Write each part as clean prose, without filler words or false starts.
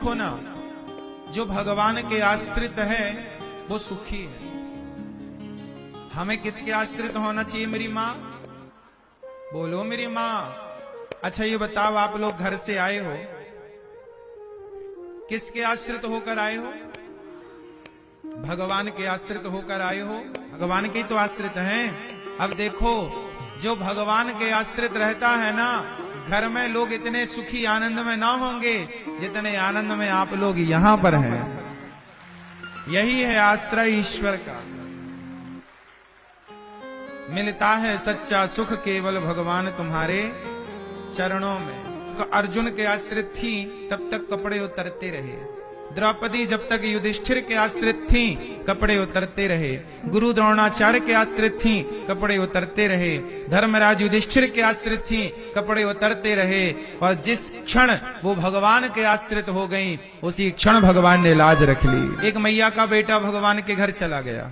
देखो ना, जो भगवान के आश्रित है वो सुखी है। हमें किसके आश्रित होना चाहिए? मेरी माँ, बोलो मेरी माँ। अच्छा ये बताओ, आप लोग घर से आए हो, किसके आश्रित होकर आए हो? भगवान के आश्रित होकर आए हो। भगवान के तो आश्रित हैं। अब देखो, जो भगवान के आश्रित रहता है ना, घर में लोग इतने सुखी आनंद में ना होंगे जितने आनंद में आप लोग यहां पर हैं। यही है आश्रय ईश्वर का। मिलता है सच्चा सुख केवल भगवान तुम्हारे चरणों में। तो अर्जुन के आश्रित थी तब तक कपड़े उतरते रहे। द्रौपदी जब तक युधिष्ठिर के आश्रित थी कपड़े उतरते रहे। गुरु द्रोणाचार्य के आश्रित थी कपड़े उतरते रहे। धर्मराज युधिष्ठिर के आश्रित थी कपड़े उतरते रहे। और जिस क्षण वो भगवान के आश्रित हो गई, उसी क्षण भगवान ने लाज रख ली। एक मैया का बेटा भगवान के घर चला गया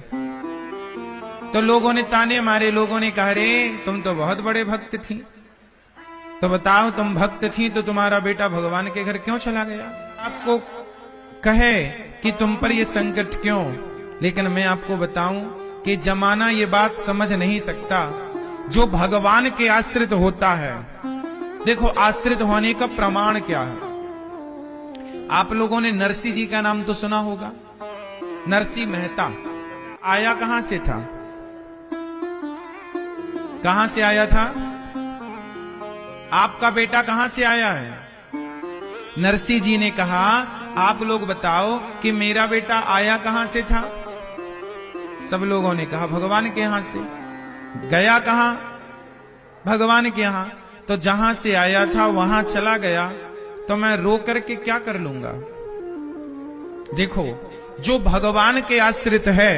तो लोगों ने ताने मारे। लोगों ने कहा, रे तुम तो बहुत बड़े भक्त थी, तो बताओ तुम भक्त थी तो तुम्हारा बेटा भगवान के घर क्यों चला गया? आपको कहे कि तुम पर ये संकट क्यों? लेकिन मैं आपको बताऊं कि जमाना ये बात समझ नहीं सकता। जो भगवान के आश्रित होता है, देखो आश्रित होने का प्रमाण क्या है। आप लोगों ने नरसिंह जी का नाम तो सुना होगा। नरसिंह मेहता आया कहां से था? कहां से आया था? आपका बेटा कहां से आया है? नरसिंह जी ने कहा, आप लोग बताओ कि मेरा बेटा आया कहां से था? सब लोगों ने कहा भगवान के यहां से। गया कहां? भगवान के यहां। तो जहां से आया था वहां चला गया तो मैं रो करके क्या कर लूंगा? देखो, जो भगवान के आश्रित है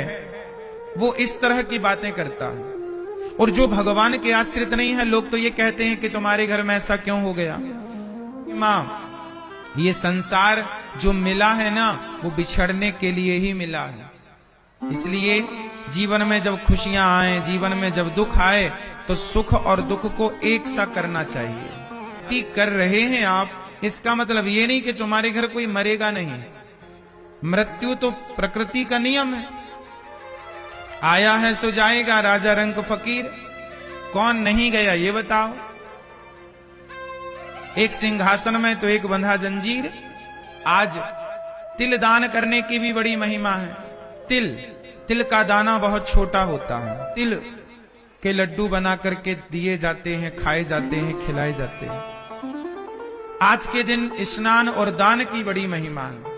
वो इस तरह की बातें करता है, और जो भगवान के आश्रित नहीं है, लोग तो ये कहते हैं कि तुम्हारे घर में ऐसा क्यों हो गया? मां, ये संसार जो मिला है ना, वो बिछड़ने के लिए ही मिला है। इसलिए जीवन में जब खुशियां आए, जीवन में जब दुख आए, तो सुख और दुख को एक सा करना चाहिए। कर रहे हैं आप, इसका मतलब ये नहीं कि तुम्हारे घर कोई मरेगा नहीं। मृत्यु तो प्रकृति का नियम है। आया है सो जाएगा, राजा रंक फकीर। कौन नहीं गया ये बताओ? एक सिंहासन में तो एक बंधा जंजीर। आज तिल दान करने की भी बड़ी महिमा है। तिल का दाना बहुत छोटा होता है। तिल के लड्डू बना करके दिए जाते हैं, खाए जाते हैं, खिलाए जाते हैं। आज के दिन स्नान और दान की बड़ी महिमा है।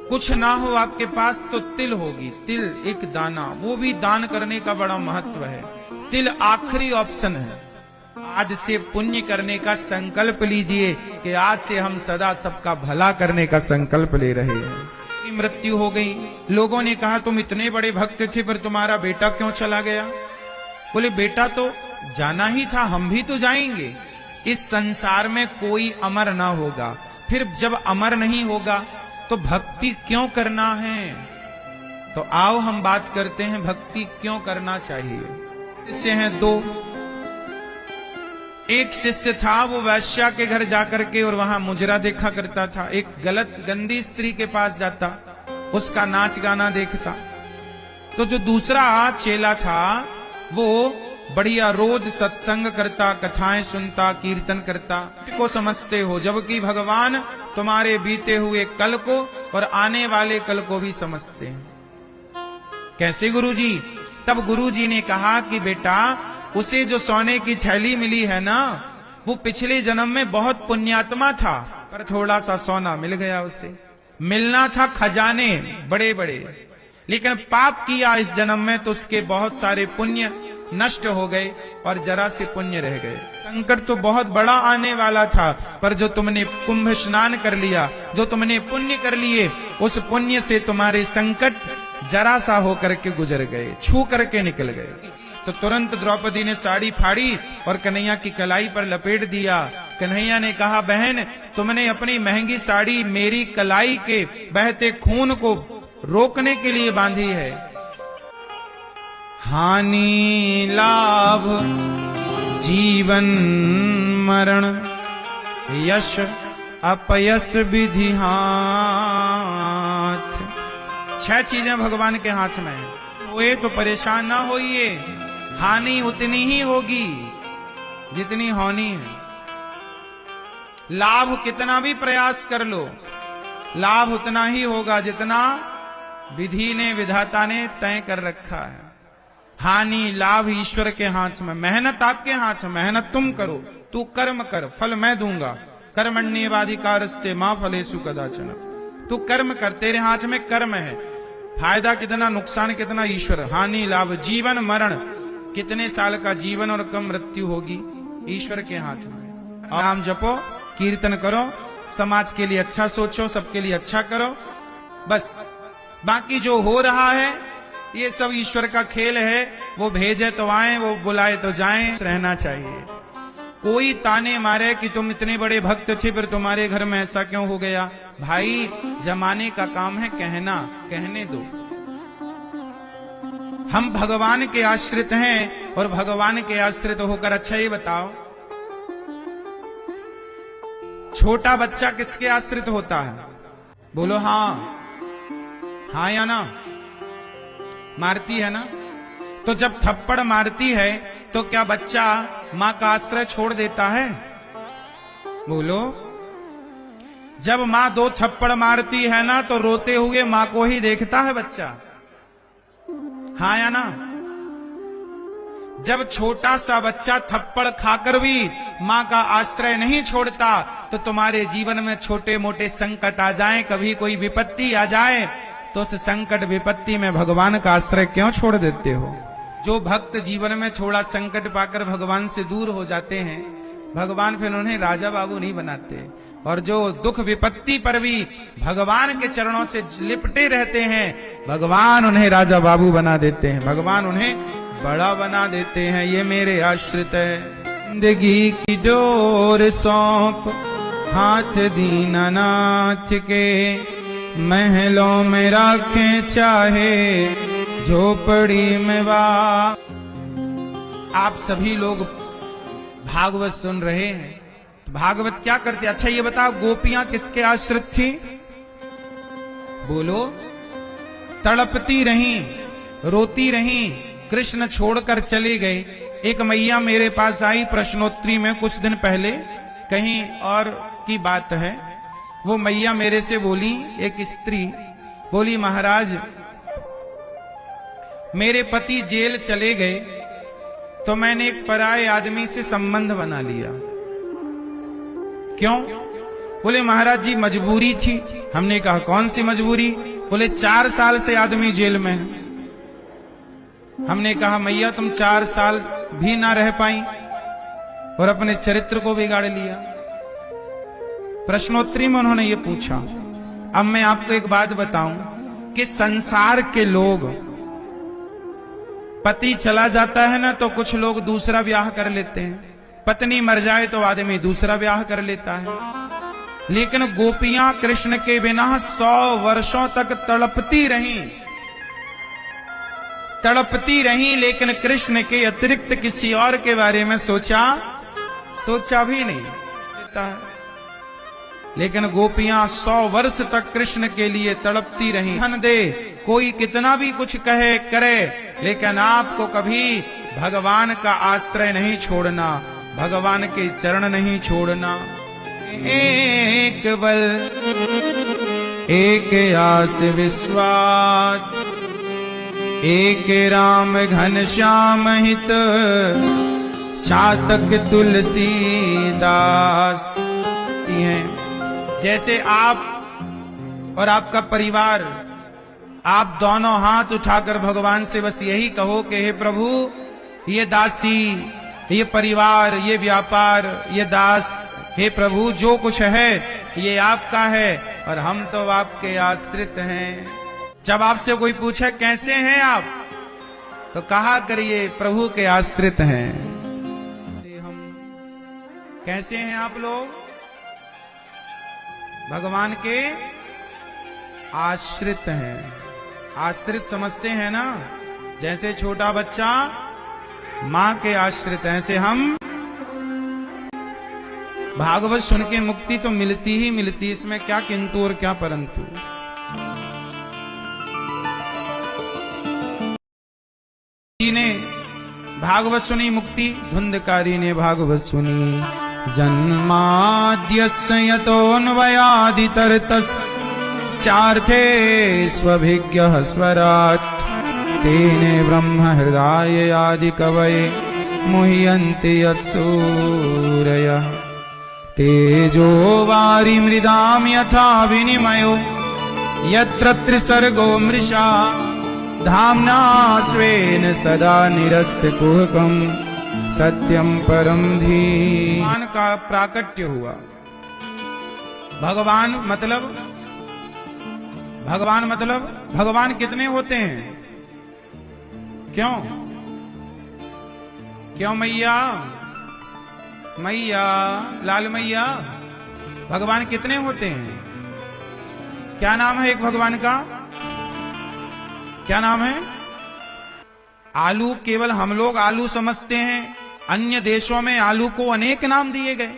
कुछ ना हो आपके पास तो तिल होगी, तिल एक दाना, वो भी दान करने का बड़ा महत्व है। तिल आखिरी ऑप्शन है। आज से पुण्य करने का संकल्प लीजिए कि आज से हम सदा सबका भला करने का संकल्प ले रहे हैं। मृत्यु हो गई। लोगों ने कहा, तुम इतने बड़े भक्त थे पर तुम्हारा बेटा क्यों चला गया? बोले, बेटा तो जाना ही था, हम भी तो जाएंगे। इस संसार में कोई अमर ना होगा। फिर जब अमर नहीं होगा तो भक्ति क्यों करना है? तो आओ हम बात करते हैं भक्ति क्यों करना चाहिए। शिष्य हैं दो। एक शिष्य था, वो वैश्या के घर जाकर के और वहां मुजरा देखा करता था। एक गलत गंदी स्त्री के पास जाता, उसका नाच गाना देखता। तो जो दूसरा चेला था वो बढ़िया रोज सत्संग करता, कथाएं सुनता, कीर्तन करता। को समझते हो, जबकि भगवान तुम्हारे बीते हुए कल को और आने वाले कल को भी समझते हैं। कैसे गुरुजी? तब गुरुजी ने कहा कि बेटा, उसे जो सोने की थैली मिली है ना, वो पिछले जन्म में बहुत पुण्यात्मा था, पर थोड़ा सा सोना मिल गया उसे। मिलना था खजाने बड़े बड़े, लेकिन पाप किया इस जन्म में तो उसके बहुत सारे पुण्य नष्ट हो गए और जरा से पुण्य रह गए। संकट तो बहुत बड़ा आने वाला था, पर जो तुमने कुंभ स्नान कर लिया, जो तुमने पुण्य कर लिए, उस पुण्य से तुम्हारे संकट जरा सा होकर के गुजर गए, छू करके निकल गए। तो तुरंत द्रौपदी ने साड़ी फाड़ी और कन्हैया की कलाई पर लपेट दिया। कन्हैया ने कहा, बहन तुमने अपनी महंगी साड़ी मेरी कलाई के बहते खून को रोकने के लिए बांधी है। हानि लाभ जीवन मरण यश अपयस विधि हाथ। 6 चीजें भगवान के हाथ में है। हुए तो परेशान ना होइए, हानि उतनी ही होगी जितनी होनी है। लाभ कितना भी प्रयास कर लो, लाभ उतना ही होगा जितना विधि ने, विधाता ने तय कर रखा है। हानि लाभ ईश्वर के हाथ में, मेहनत आपके हाथ में। मेहनत तुम करो, तू कर्म कर, फल मैं दूंगा। कर्मण्येवाधिकारस्ते मां फलेषु कदाचन। तू कर्म कर, तेरे हाथ में कर्म है। फायदा कितना, नुकसान कितना, ईश्वर। हानि लाभ, जीवन मरण, कितने साल का जीवन और कब मृत्यु होगी, ईश्वर के हाथ में। नाम जपो, कीर्तन करो, समाज के लिए अच्छा सोचो, सबके लिए अच्छा करो, बस। बाकी जो हो रहा है ये सब ईश्वर का खेल है। वो भेजे तो आए, वो बुलाए तो जाएं। रहना चाहिए। कोई ताने मारे कि तुम इतने बड़े भक्त थे, फिर तुम्हारे घर में ऐसा क्यों हो गया। भाई जमाने का काम है कहना, कहने दो। हम भगवान के आश्रित हैं, और भगवान के आश्रित होकर, अच्छा ये बताओ, छोटा बच्चा किसके आश्रित होता है? बोलो हाँ, हाँ या ना? मारती है ना? तो जब थप्पड़ मारती है तो क्या बच्चा मां का आश्रय छोड़ देता है? बोलो। जब मां 2 थप्पड़ मारती है ना, तो रोते हुए मां को ही देखता है बच्चा, हाँ या ना? जब छोटा सा बच्चा थप्पड़ खाकर भी मां का आश्रय नहीं छोड़ता, तो तुम्हारे जीवन में छोटे मोटे संकट आ जाएं, कभी कोई विपत्ति आ जाए, तो उस संकट विपत्ति में भगवान का आश्रय क्यों छोड़ देते हो? जो भक्त जीवन में थोड़ा संकट पाकर भगवान से दूर हो जाते हैं, भगवान फिर उन्हें राजा बाबू नहीं बनाते। और जो दुख विपत्ति पर भी भगवान के चरणों से लिपटे रहते हैं, भगवान उन्हें राजा बाबू बना देते हैं, भगवान उन्हें बड़ा बना देते हैं। ये मेरे आश्रित है। जिंदगी की डोर सौंप हाथ दीनानाथ के, महलों में रखें चाहे झोपड़ी में वा। आप सभी लोग भागवत सुन रहे हैं, तो भागवत क्या करते? अच्छा ये बताओ, गोपियां किसके आश्रित थी? बोलो। तड़पती रहीं, रोती रहीं, कृष्ण छोड़कर चले गए। एक मैया मेरे पास आई प्रश्नोत्तरी में कुछ दिन पहले, कहीं और की बात है। वो मैया मेरे से बोली, एक स्त्री बोली, महाराज मेरे पति जेल चले गए, तो मैंने एक पराये आदमी से संबंध बना लिया। क्यों? बोले महाराज जी मजबूरी थी। हमने कहा कौन सी मजबूरी? बोले 4 साल से आदमी जेल में है। हमने कहा मैया तुम 4 साल भी ना रह पाई और अपने चरित्र को बिगाड़ लिया। प्रश्नोत्तरी में उन्होंने ये पूछा। अब मैं आपको एक बात बताऊं कि संसार के लोग, पति चला जाता है ना, तो कुछ लोग दूसरा ब्याह कर लेते हैं। पत्नी मर जाए तो आदमी दूसरा ब्याह कर लेता है। लेकिन गोपियां कृष्ण के बिना 100 वर्षों तक तड़पती रहीं, लेकिन कृष्ण के अतिरिक्त किसी और के बारे में सोचा भी नहीं। लेकिन गोपियां 100 वर्ष तक कृष्ण के लिए तड़पती रहीं। धन दे, कोई कितना भी कुछ कहे करे, लेकिन आपको कभी भगवान का आश्रय नहीं छोड़ना, भगवान के चरण नहीं छोड़ना। एक बल एक आस विश्वास, एक राम घनश्याम हित, चातक तुलसीदास। जैसे आप और आपका परिवार, आप दोनों हाथ उठाकर भगवान से बस यही कहो कि हे प्रभु, ये दासी, ये परिवार, ये व्यापार, ये दास, हे प्रभु जो कुछ है ये आपका है और हम तो आपके आश्रित हैं। जब आपसे कोई पूछे कैसे हैं आप, तो कहा करिए प्रभु के आश्रित हैं। हम कैसे हैं आप लोग? भगवान के आश्रित हैं। आश्रित समझते हैं ना? जैसे छोटा बच्चा मां के आश्रित हैं, ऐसे हम भागवत सुन के मुक्ति तो मिलती ही मिलती, इसमें क्या किंतु और क्या परंतु। जी ने भागवत सुनी मुक्ति, धुंधकारी ने भागवत सुनी। जन्माद्यस्य यतोऽन्वयादितरतस् चार्थे स्वभिज्ञः स्वराट् तेने ब्रह्म हृदय आदि कवये मुह्यन्ति यत्सूरयः। तेजो वारि मृदां यथा विनिमयो यत्र त्रिसर्गो मृषा धाम्ना स्वेन सदा निरस्तकुहकं सत्यम परम धी। भगवान का प्राकट्य हुआ। भगवान मतलब भगवान कितने होते हैं? क्यों मैया लाल मैया, भगवान कितने होते हैं? क्या नाम है एक भगवान का? क्या नाम है? आलू। केवल हम लोग आलू समझते हैं, अन्य देशों में आलू को अनेक नाम दिए गए।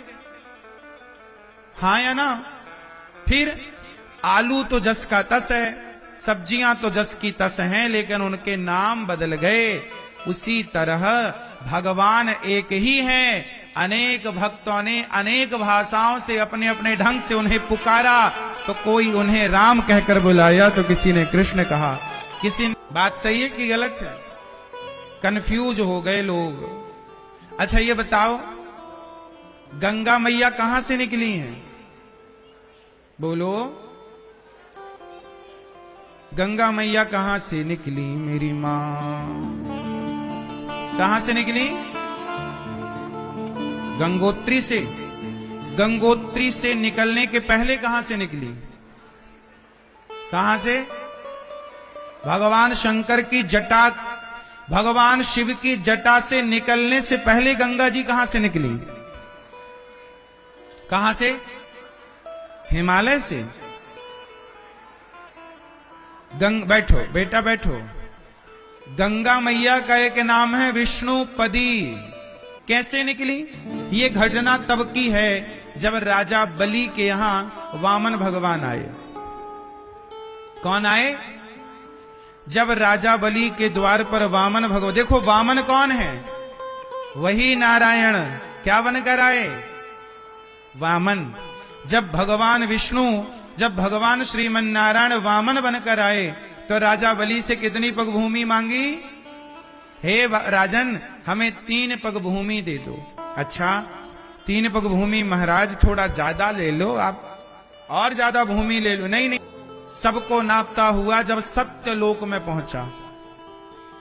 हाँ या ना? फिर आलू तो जस का तस है, सब्जियां तो जस की तस हैं, लेकिन उनके नाम बदल गए। उसी तरह भगवान एक ही हैं। अनेक भक्तों ने अनेक भाषाओं से अपने अपने ढंग से उन्हें पुकारा। तो कोई उन्हें राम कहकर बुलाया, तो किसी ने कृष्ण कहा, किसी ने। बात सही है कि गलत है? कंफ्यूज हो गए लोग। अच्छा ये बताओ, गंगा मैया कहां से निकली हैं? बोलो, गंगा मैया कहां से निकली? मेरी मां कहां से निकली? गंगोत्री से। गंगोत्री से निकलने के पहले कहां से निकली? कहां से? भगवान शंकर की जटा, भगवान शिव की जटा से निकलने से पहले गंगा जी कहां से निकली? कहां से? हिमालय से। बैठो बेटा बैठो। गंगा मैया का एक नाम है विष्णुपदी। कैसे निकली? ये घटना तब की है जब राजा बलि के यहां वामन भगवान आए। कौन आए? जब राजा बलि के द्वार पर वामन भगवान। देखो वामन कौन है? वही नारायण। क्या बनकर आए? वामन। जब भगवान विष्णु, जब भगवान श्रीमन नारायण वामन बनकर आए तो राजा बलि से कितनी पग भूमि मांगी? हे राजन, हमें 3 पग भूमि दे दो। अच्छा 3 पग भूमि महाराज, थोड़ा ज्यादा ले लो आप, और ज्यादा भूमि ले लो। नहीं, सबको नापता हुआ जब सत्यलोक में पहुंचा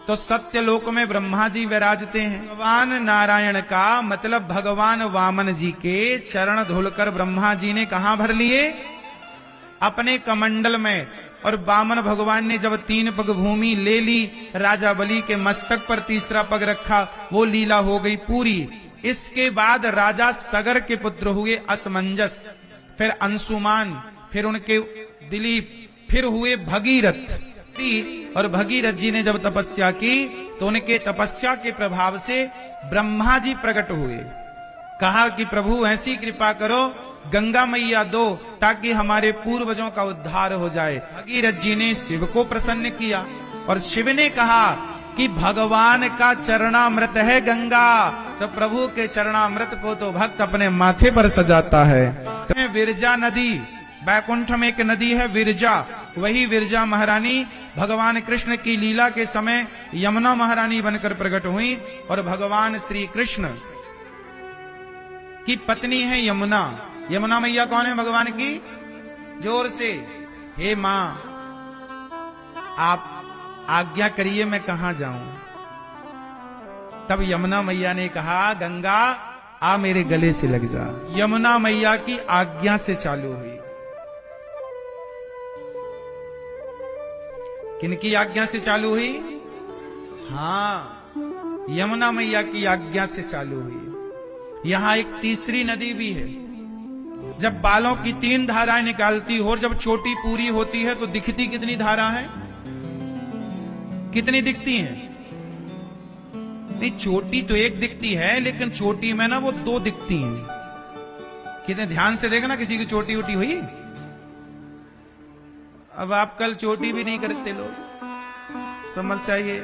तो सत्यलोक में ब्रह्मा जी विराजते हैं। भगवान नारायण का मतलब भगवान वामन जी के चरण धुलकर ब्रह्मा जी ने कहां भर लिए? अपने कमंडल में। और वामन भगवान ने जब 3 पग भूमि ले ली, राजा बलि के मस्तक पर तीसरा पग रखा, वो लीला हो गई पूरी। इसके बाद राजा सगर के पुत्र हुए असमंजस, फिर अंशुमान, फिर उनके दिलीप, फिर हुए भगीरथ। और भगीरथ जी ने जब तपस्या की तो उनके तपस्या के प्रभाव से ब्रह्मा जी प्रकट हुए। कहा कि प्रभु ऐसी कृपा करो, गंगा मैया दो, ताकि हमारे पूर्वजों का उद्धार हो जाए। भगीरथ जी ने शिव को प्रसन्न किया और शिव ने कहा कि भगवान का चरणामृत है गंगा, तो प्रभु के चरणामृत को तो भक्त अपने माथे पर सजाता है। विरजा नदी, बैकुंठ में एक नदी है विरजा, वही विरजा महारानी भगवान कृष्ण की लीला के समय यमुना महारानी बनकर प्रकट हुई। और भगवान श्री कृष्ण की पत्नी है यमुना। यमुना मैया कौन है भगवान की? जोर से, हे मां आप आज्ञा करिए मैं कहां जाऊं। तब यमुना मैया ने कहा, गंगा आ मेरे गले से लग जा। यमुना मैया की आज्ञा से चालू हुई। किनकी आज्ञा से चालू हुई? हाँ, यमुना मैया की आज्ञा से चालू हुई। यहां एक तीसरी नदी भी है। जब बालों की 3 धाराएं निकालती हो और जब चोटी पूरी होती है तो दिखती कितनी धारा है? कितनी दिखती है? नहीं, चोटी तो एक दिखती है, लेकिन चोटी में ना वो 2 दिखती हैं। कितने ध्यान से देखना, किसी की चोटी उटी हुई? अब आप कल चोटी भी नहीं करते लोग, समस्या ये।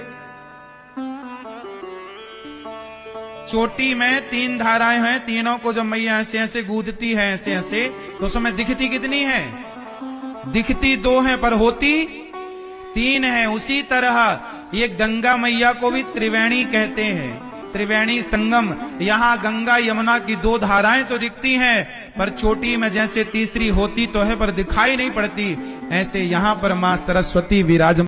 चोटी में 3 धाराएं हैं, तीनों को जब मैया ऐसे ऐसे गूंदती है, ऐसे ऐसे, तो उसमें दिखती कितनी है? दिखती 2 है पर होती 3 है। उसी तरह ये गंगा मैया को भी त्रिवेणी कहते हैं, त्रिवेणी संगम। यहाँ गंगा यमुना की 2 धाराएं तो दिखती हैं, पर चोटी में जैसे तीसरी होती तो है पर दिखाई नहीं पड़ती, ऐसे यहाँ पर मां सरस्वती विराजमान।